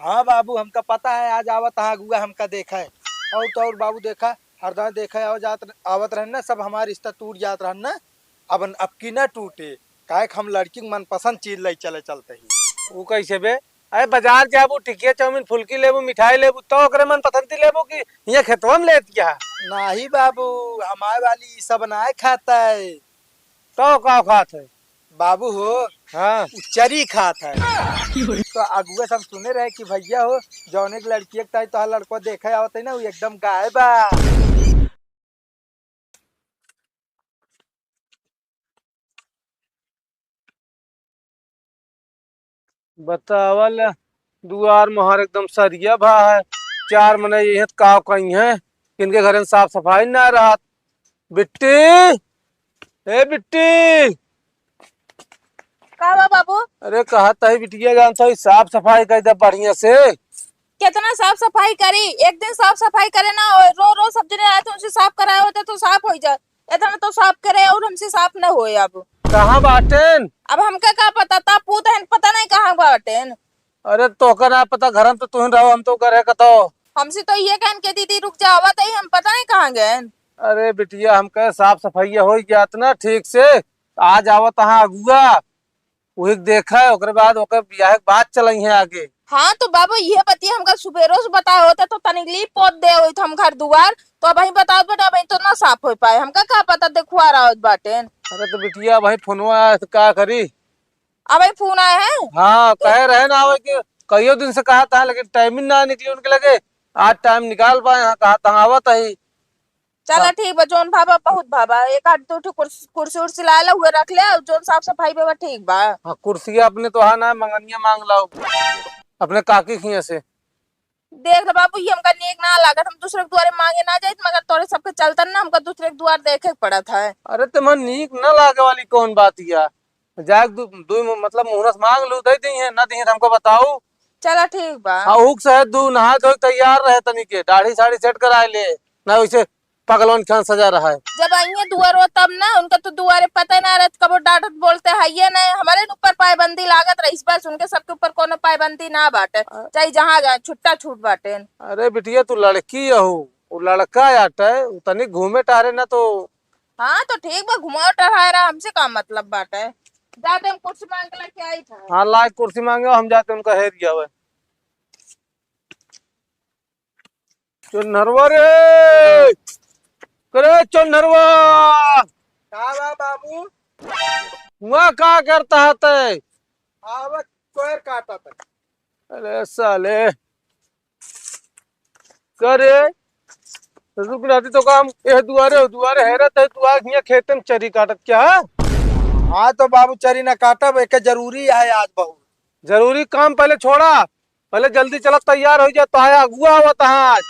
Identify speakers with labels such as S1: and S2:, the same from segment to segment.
S1: हाँ बाबू, हमका पता है आज आवत हाँ अगुआ हमका देखा है। और बाबू देखा, हरदम देखा है आवत रहन ना, सब हमार रिश्ता टूट जात रहन ना। अब की ना टूटे, काहे हम लड़की के मनपसंद चीज ले चले चलते ही।
S2: वो कैसे बे? अरे बाजार जाबू, टिकिया चाउमीन फुल्की लेबू, मिठाई लेबू तो ओकरे मन पसंद लेबू कि यहाँ खेतवा में लेत क्या?
S1: नहीं बाबू, हमारे वाली ई सब ना खाता है।
S2: तो का खात है?
S1: बाबू हो,
S2: हाँ
S1: उ चरी खात है। तो अगुआ सब सुने रहे कि भैया हो, जौने की लड़की तो लड़को देखे आवत है ना, वो एकदम गायब बा।
S2: बतावल, दुआर मोहर एकदम सरिया भा है। चार मने ये का कहीं है, किनके घर में साफ सफाई ना रहा। बिट्टी, ए बिट्टी।
S3: का बा बाबू?
S2: अरे कहा था बिटिया जानता है साफ सफाई कर दे बढ़िया से।
S3: कितना साफ सफाई करी? एक दिन साफ सफाई करे ना, और रो रो सब जने आए तो उनसे साफ कराए होते तो साफ हो जाए। इतना तो साफ करे और हमसे साफ न होए। अब
S2: कहाँ बाटेन?
S3: अब हमका का पता था, पूत है पता नहीं कहाँ बाटेन।
S2: अरे तो ना पता, घर में तो तुम रहो, हम तो करे कतो।
S3: हमसे तो ये कहन के दीदी रुक जावा तो हम पता नहीं कहाँ गए।
S2: अरे बिटिया हम कहे साफ सफाई हो जात ना ठीक से, आज आवत हाँ अगुआ, वही देखा है ओकरे बाद ओकर बियाह के बात चलई है आगे।
S3: हाँ तो बाबू ये बतिया हमका सुबेरो से बताए होते तो तनिकली पोत दे होई हम घर दुआर। तो अब बताओ बेटा, अब तो ना साफ हो पाए। हमका का पता देखो आ रहा बाटेन।
S2: अरे तो बिटिया भाई फोनवा आया तो का करी?
S3: अब फोन आए हैं।
S2: हाँ कहे रहे ना आवे कि कईयों दिन से कहा था, लेकिन टाइम ही ना निकली उनके लगे। आज टाइम निकाल पाए, हाँ कहा था आवत ही।
S3: चला ठीक बा, जोन भाबा बहुत भाबा, एक आध दो ठो कुर्सी उर्सी लाला हुए रख ले, और जोन साफ सफाई पे बा ठीक बा।
S2: हाँ कुर्सियाँ अपने तो हाँ ना मंगनिया मांग लाओ अपने काकी खिया से।
S3: देख ले बाबू, ये हमका नेक ना लागत। हम दूसरे के द्वारे मांगे ना जाए, मगर तोरे सबके चलतन ना हमका दूसरे के द्वार देखे के पड़ा था।
S2: अरे तुम्हें नीक न लागे वाली कौन बात या? जाग दू मतलब मुहरस मांग लू, दे दी है ना दी है हमको बताओ।
S3: चला ठीक बा।
S2: हाँ उग से दू नहा धो तैयार रहे, तनी के दाढ़ी साड़ी सेट कराए ले ना, वैसे पगलौन खान सजा रहा है।
S3: जब आइए दुआरो तब ना, उनका तो दुआरे पता ना रहत, कबो डांटत बोलते है ये नहीं। हमारे ऊपर पाबंदी लागत रही, इस बार उनके सबके ऊपर कोनो पाबंदी ना बाटे, चाहे जहाँ जाए छुट्टा छूट बाटे।
S2: अरे बिटिया तू लड़की हो, वो लड़का आटे तनी घूमे टहरे ना तो।
S3: हाँ तो ठीक बा, घुमाओ टहरा रहा, हमसे का मतलब बाटे। जाते हम कुर्सी मांग के लेके आई था।
S2: हाँ लाइक कुर्सी मांगे, हम जाते उनका हेर गया हुआ नरवा रे, करे चल नरवा।
S1: का बा बाबू?
S2: वहाँ क्या करता है ते?
S1: आवत कोयर काटा था।
S2: अरे साले करे रुक जाती तो काम ये दुआरे दुआरे हैरत है, तू आ गया खेत में चरी काटत क्या है?
S1: हाँ तो बाबू चरी ना काटब, एक जरूरी है आज बहुत।
S2: जरूरी काम पहले छोड़ा, पहले जल्दी चला तैयार हो जा, तो आया अगुआ हुआ था आज।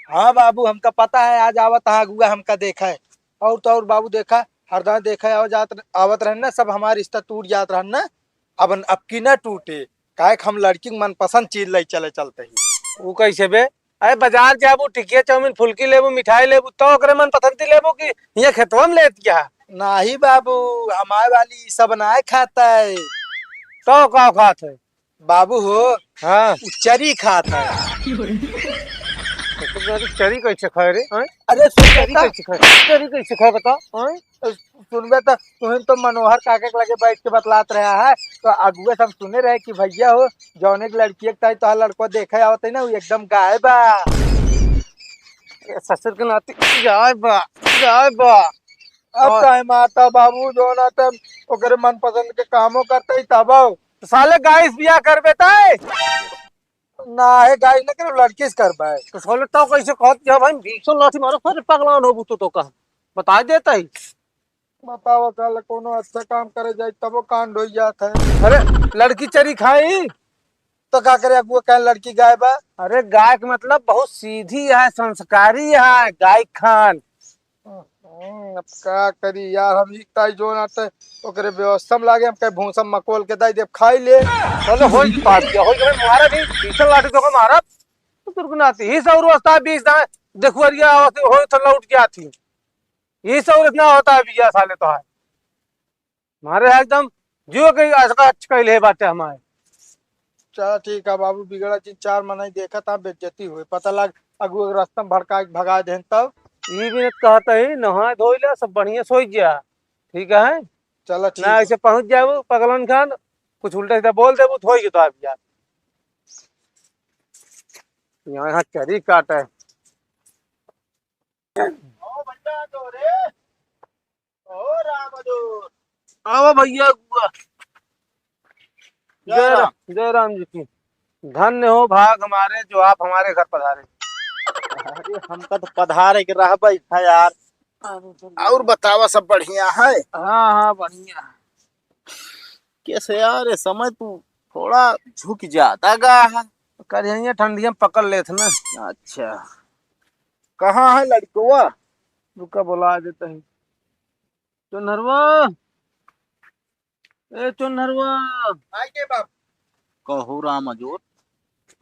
S1: हाँ बाबू, हमका पता है आज आवत हाँ अगुआ हमका देखा है। और बाबू देखा, हरदम देखा है आवत रहन ना, सब हमार रिश्ता टूट जात रहन ना। अब की ना टूटे, काहे हम लड़की के मनपसंद चीज ले चले चलते ही।
S2: वो कैसे बे? अरे बाजार जाबू, टिकिया चाउमीन फुल्की लेबू, मिठाई लेबू तो ओकरे मन पसंद लेबू कि यहाँ खेतवा में लेत क्या?
S1: नहीं बाबू, हमारे वाली ई सब ना खाता है।
S2: तो का खात है?
S1: बाबू हो,
S2: हाँ
S1: उ चरी खाता है।
S2: तो चरी कैसे खाए रे? हैं?
S1: अरे
S2: चरी कैसे खाए? चरी कैसे खाए बता? हैं?
S1: सुनबे तो तुम तो मनोहर काके के लगे बैठ के बतलात रहा है। तो अगुआ सब सुने रहे कि भैया हो, जौने की लड़की तो लड़को देखे आवत है ना, वो एकदम गायब बा।
S2: ससुर के नाती जाए बा, जाए बा।
S1: अब टाइम आता बाबू, जो ना तब ओकरे मनपसंद के कामों करते ही तब
S2: तो साले गाइस बिया कर बेटा है।
S1: ना है गाय न करे, लड़की से कर पाए।
S2: तो साले तो कैसे कहत जा भाई, बीचों लाठी मारो फिर पगलान हो तो कहा बता देता ही।
S1: बताओ कल कोनो अच्छा काम करे जाए तब वो कांड हो जाता है।
S2: अरे लड़की चरी खाई
S1: तो क्या करे, अगुआ कह लड़की गाय बा।
S2: अरे गाय का मतलब बहुत सीधी है, संस्कारी है गाय खान।
S1: अब क्या करी यार, हम ही ताई जो ना ते ओकरे व्यवस्था में लागे, हम कहे भूसा मकोल के दाई देव खाई ले।
S2: चलो हो बात क्या हो गए मारा भी बीचों लाठी तो मारा तो तुरगनाती ही सौ रोस्ता बीच दाए देखो अरिया हो तो लौट गया थी। ये सब इतना होता है बिया साले तो है मारे एकदम जो कहीं अच्छा कैले बात है हमारे।
S1: चल ठीक है बाबू, बिगड़ा चीज 4 महीना देखा था, बेइज्जती हुई, पता लग अगु रास्ता में भड़का के भगा दे तब।
S2: ये भी कहता है नहा धोई ला सब बढ़िया सोच जा, ठीक है
S1: चलो ठीक
S2: ना,
S1: है।
S2: ऐसे पहुंच जाओ पगलन खान, कुछ उल्टा सीधा बोल दे वो धोई के तो आप यार यहाँ चरी काट है।
S1: ओ भैया तो रे, ओ राम दूर।
S2: आओ भैया बुआ।
S1: जय राम।
S2: जय राम जी की। धन्य हो भाग हमारे जो आप हमारे घर पधारे।
S1: अरे हमका तो पधारे के रह बैठा यार। और बतावा सब बढ़िया है?
S2: हाँ हाँ बढ़िया।
S1: कैसे यार ये समय तू थोड़ा झुक जाता गा है।
S2: कर यही ठंडिया में पकड़ लेते ना।
S1: अच्छा, कहाँ है लड़कुआ?
S2: रुका बुला देते हैं। चुनरवा, ए चुनरवा।
S1: आइए बाप। कहो राम जोर।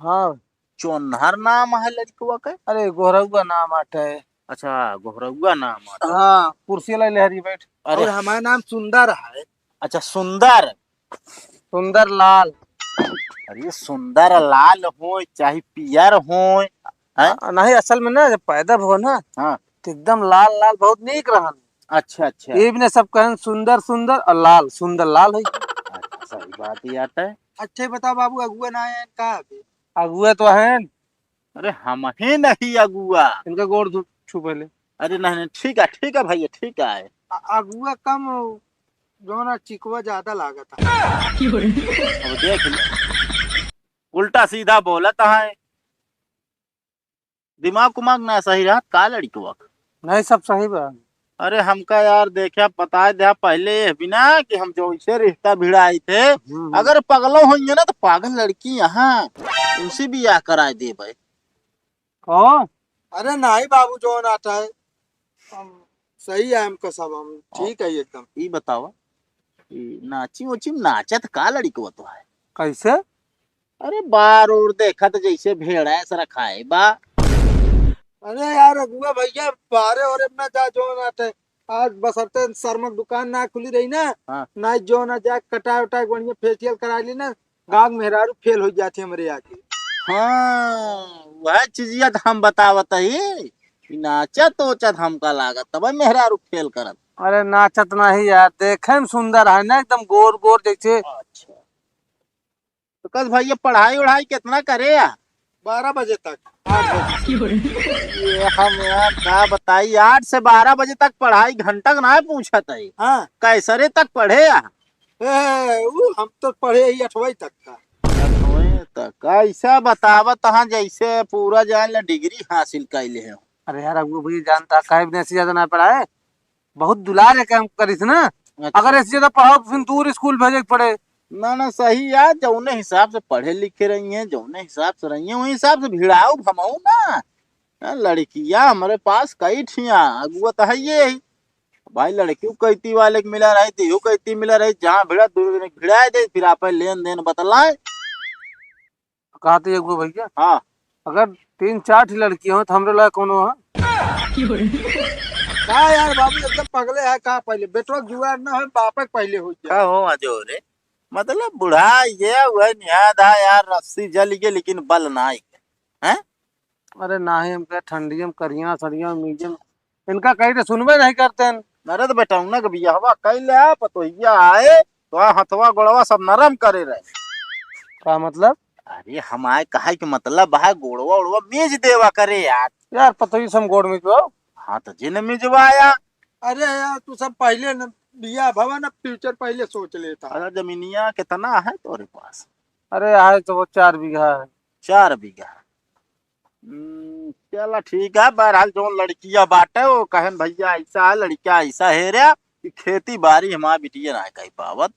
S2: हाँ
S1: चोनहर नाम है लड़कुआ का?
S2: अरे गोरउआ नाम आटे।
S1: अच्छा, गोहरउआ नाम है।
S2: हाँ कुर्सी लाई लहरी बैठ।
S1: अरे
S2: और
S1: हमारा नाम सुंदर है। अच्छा सुंदर।
S2: सुंदर लाल।
S1: अरे सुंदर लाल हो चाहे पियर हो है?
S2: नहीं असल में ना जब पैदा हो ना
S1: हाँ।
S2: तो एकदम लाल लाल बहुत नीक रहन।
S1: अच्छा अच्छा।
S2: ये भी ने सब कहन सुंदर सुंदर और लाल सुंदर लाल है।
S1: अच्छा, सही बात ही आता है। अच्छा बता बाबू, अगुआ ना है का?
S2: अगुआ तो है।
S1: अरे हम ही नहीं अगुआ।
S2: इनका गोड़ छू पहले।
S1: अरे नहीं नहीं, ठीक है भैया, ठीक है। अगुआ कम जो ना चिकवा ज्यादा लागत है। अब देख ले, उल्टा सीधा बोलत है, दिमाग कुमाग ना सही रहा का लड़कुआ?
S2: नहीं सब सही बा।
S1: अरे हमका यार देखा पता है पहले ये बिना कि हम जो इसे रिश्ता भिड़ाए थे, अगर पगलो होंगे ना तो पागल लड़की यहाँ उनसे भी या कराए दे भाई। अरे नहीं बाबू, जो नाता है सही है, हमका सब हम ठीक है एकदम। ये बताओ, नाची उची नाचत का लड़कुआ तो है?
S2: कैसे?
S1: अरे बार और देखा तो जैसे भेड़ा है सर खाए बा। अरे यार अगुआ भैया, बारे और ना जा जो ना थे आज बसरते शर्मक दुकान ना खुली रही ना। हाँ। ना जो ना जा कटा उटा बढ़िया फेशियल करा ली ना, गांव मेहरारू फेल हो जाते हमारे आके। हाँ वह चीजिया हम बतावत ही, नाचा तो चत हमका लागत तब मेहरारू फेल करत।
S2: अरे नाचत नहीं यार, देखे में सुंदर है ना, एकदम गोर गोर जैसे।
S1: अच्छा तो कल भैया पढ़ाई उढ़ाई कितना करे यार? 12 बजे तक। 8 बजे। ये हम यार क्या बताई, 8 से 12 बजे तक पढ़ाई घंटा का ना पूछत है। हाँ। कैसरे तक पढ़े या? हम तो पढ़े ही 8वीं तक का। 8वीं तक ऐसा बतावत हाँ जैसे पूरा जान ला डिग्री हासिल कैले है।
S2: अरे यार अगुआ भैया जानता कहे भी ऐसे ज्यादा ना पढ़ाए, बहुत दुलार है काम करिस ना। अच्छा। अगर ऐसे ज्यादा पढ़ाओ फिर दूर स्कूल भेजे पड़े
S1: ना ना सही यार, जौने हिसाब से पढ़े लिखे रही हैं, जौने हिसाब से रही हैं वही हिसाब से भिड़ाओ भमाऊ ना। लड़कियां हमारे पास कई ठिया, अगुआ तो है ये भाई, लड़की कहती वाले के मिला रही थी, कहती मिला रही, जहाँ भिड़ा दूर भिड़ाए दे, फिर आप लेन देन बतलाए।
S2: कहा तो अगुआ भैया।
S1: हाँ
S2: अगर 3-4 लड़कियां हो तो हमरे लायक कोनो है?
S1: का यार बाबू एकदम पगले है का, पहले बेटवा जुआर ना हो बापे पहले हो जाए। हो अजो रे, मतलब बुढ़ा ये वह निहाद है यार, रस्सी जल के लेकिन बल ना है।
S2: अरे ना ही हम कह ठंडिया में करिया सड़िया मीजियम इनका कहीं तो सुनबे नहीं करते हैं।
S1: अरे तो बेटा उन्ना के बिया हवा कई ले पतोहिया आए तो हथवा गोड़वा सब नरम करे रहे।
S2: का मतलब?
S1: अरे हम आए कहा कि मतलब है गोड़वा उड़वा मीज देवा करे यार।
S2: यार पतोही सम गोड़ में जो।
S1: हाँ तो जिन मिजवाया। अरे यार तू सब पहले न बिया भवन अब फ्यूचर पहले सोच लेता। अरे जमीनिया कितना है तुम्हारे पास?
S2: अरे है तो वो 4 बीघा है।
S1: 4 बीघा। चला ठीक है, बहरहाल जो लड़कियां बाटे वो कहन भैया ऐसा है, लड़किया ऐसा है रे कि खेती बाड़ी हमारा बिटिया ना कही पावत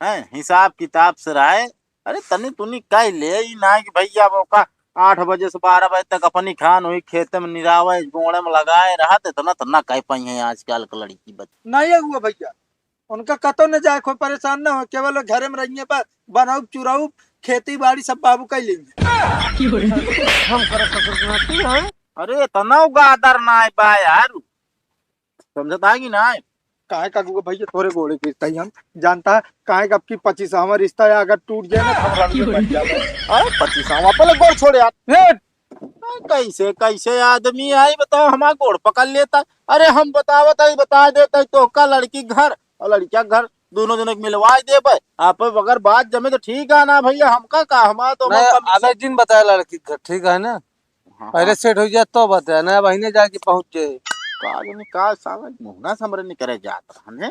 S1: है, हिसाब किताब से रहे। अरे तनी तुनी कह ले ही ना कि भैया वो का 8 बजे से 12 बजे तक अपनी खान हुई खेते में निरावे गोड़े में लगाए रहा तो ना कह पाई है आजकल का लड़की बच्ची। नहीं हुआ भैया, उनका कतो न जाए, कोई परेशान ना हो, केवल घर में रहिए पर बनाऊ चुराऊ खेती बाड़ी सब बाबू कह लेंगे।
S2: हम
S1: अरे तना गादर ना बा यार, समझता है कि ना? काहे का गुआ भैया थोड़े गोड़े गिरता ही हम जानता है काहे का आपकी 25वां रिश्ता है अगर टूट जाए ना तो हम रणवे बन जाए।
S4: अरे 25वां पहले गोड़ छोड़ यार। कैसे कैसे आदमी आई बताओ, हमारा गोड़ पकड़ लेता। अरे हम बता देता तो का लड़की घर और लड़किया घर दोनों जने के मिलवा दे भाई। आप अगर बात जमे तो ठीक है ना भैया, हमका का हमारा तो
S2: आधा दिन बताया लड़की का, ठीक है ना। पहले सेट हो जाए तो बताया ना, वही जाके पहुंच जाए।
S4: का साला मुहना समरे नहीं करे जात हने।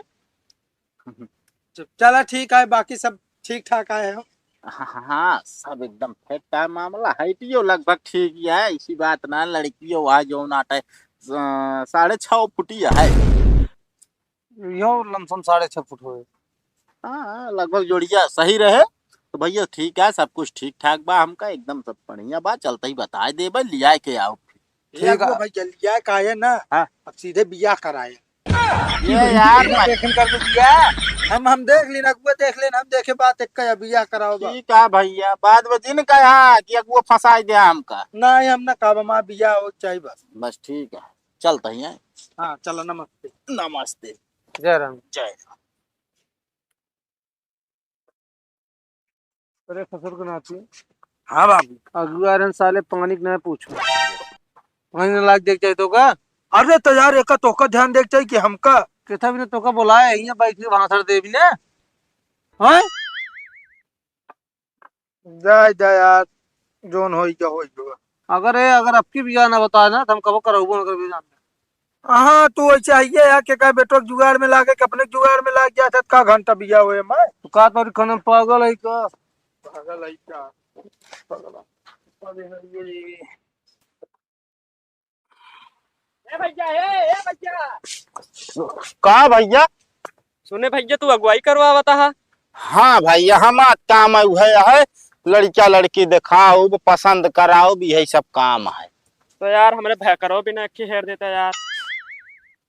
S1: चला ठीक है, बाकी सब ठीक ठाक आए हो।
S4: हाँ सब एकदम फिट है मामला, हाइटियो लगभग ठीक ही है, इसी बात ना। लड़कियों वहाँ जो नाटे 6.5 फुटिया है।
S2: यो लमसम 6.5 फुट हुए।
S4: हाँ लगभग जोड़िया सही रहे तो भैया ठीक है, सब कुछ ठीक ठाक बा। हमका एकदम सब बढ़िया बा, चलता ही बता दे भाई, लिया के आओ।
S1: ठीक है भाई, लिया का है ना।
S4: हाँ।
S1: अब सीधे बियाह कराए
S4: ये यार
S1: देखन कर दो बिया। हम देख लेना अगुआ, देख लेना, हम देखे बात एक का बियाह कराओगा।
S4: ठीक है भैया, बाद में दिन कहा कि वो फंसा दिया हमका।
S1: नहीं हम ना काबा माँ बियाह हो चाहिए बस।
S4: बस ठीक है, चलता ही है।
S1: हाँ चलो, नमस्ते।
S4: नमस्ते।
S2: जय राम।
S4: जय।
S2: अरे ससुर को नाती
S1: हाँ बाबू।
S2: अगुआ साले पानी के ना पूछो, पानी ना लाग देख जाए तो का।
S1: अरे तो यार एक तो का ध्यान देख चाहिए कि हमका
S2: किथा भी ने तो का बुलाया यहां बाइक में वहां सर देवी ने। हां
S1: जाय जाय यार, जोन होई क्या होई जो।
S2: अगर आपकी भी जाना बता ना तो हम कब कराऊंगा, अगर भी जाना।
S1: हाँ तू वही चाहिए यार, के का बेटो जुगाड़ में लागे, अपने जुगाड़ में लाग गया था का घंटा बिया हुए मैं।
S2: तो का तोरी खाने पागल है का।
S1: पागल है क्या। पागल
S4: कहा भैया।
S5: सुने भैया तू अगुवाई करवा था।
S4: हाँ भैया, हमारा काम है लड़का लड़की दिखाओ, पसंद कराओ भी, यही सब काम है।
S5: तो यार हमारे भाई करो भी ना अच्छी हेर देता यार।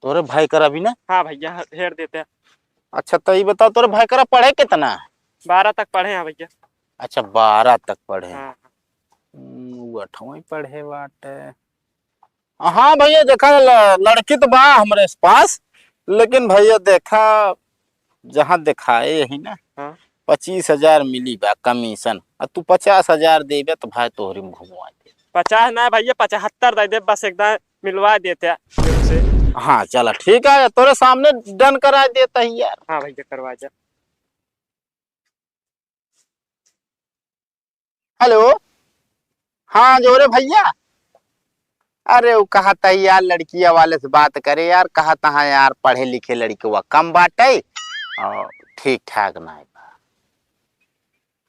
S4: तोरे भाई करा भी ना।
S5: हाँ भैया हेर देते।
S4: अच्छा तो ये बताओ, तोरे भाई करा पढ़े कितना है।
S5: 12 तक पढ़े हैं भैया।
S4: अच्छा 12 तक पढ़े।
S5: हाँ।
S4: वो 8वीं पढ़े बाटे। हाँ भैया देखा, लड़की तो बा हमारे पास, लेकिन भैया देखा जहाँ दिखाए यही ना।
S5: हाँ।
S4: 25,000 मिली बा कमीशन, और तू 50,000 देबे तो भाई तोहरी में घुमवा दे।
S5: 50 ना भैया 75 दे दे, बस एकदम मिलवा देते से।
S4: हाँ चला ठीक है, तोरे सामने डन करा देता ही यार।
S5: हाँ भैया करवा जा।
S4: हेलो। हाँ जोरे भैया। अरे वो कहा था यार लड़किया वाले से बात करे यार, कहा था यार पढ़े लिखे लड़के हुआ कम बाटे और ठीक ठाक ना है।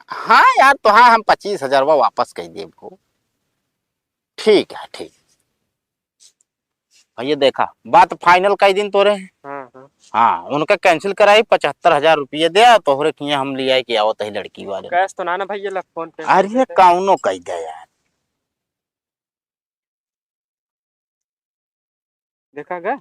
S4: हाँ यार तो हाँ, हम 25,000 वापस कह दे को। ठीक है ठीक। भैया देखा बात फाइनल कई दिन तोरे।
S5: हाँ हाँ।
S4: हाँ उनका कैंसिल कराई, 75,000 रुपये दे तोहरे किए हम ले आए कि आओ तही लड़की वाले।
S5: कैश तो ना भैया लग फोन पे।
S4: अरे कौनो कह दे यार।
S5: देखा गया।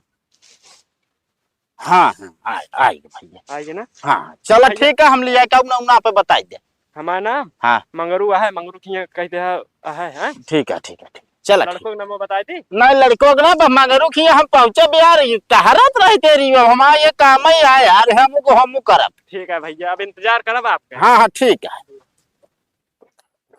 S4: हाँ हाँ आएगा भैया।
S5: आइए ना।
S4: हाँ चलो ठीक है, हम ले आए कब ना पे बता दे।
S5: हमारा नाम
S4: हाँ
S5: मंगरू है, मंगरू की कहते हैं।
S4: ठीक है ठीक है ठीक। चलो
S5: लड़कों का नाम बताई थी।
S4: नहीं लड़कों को ना मगरू की हम पहुंचे बिहार कहरत रहे तेरी, हमारा ये काम ही है यार, हमको हम करब।
S5: ठीक है भैया, अब इंतजार करब आपका।
S4: हाँ हाँ ठीक है।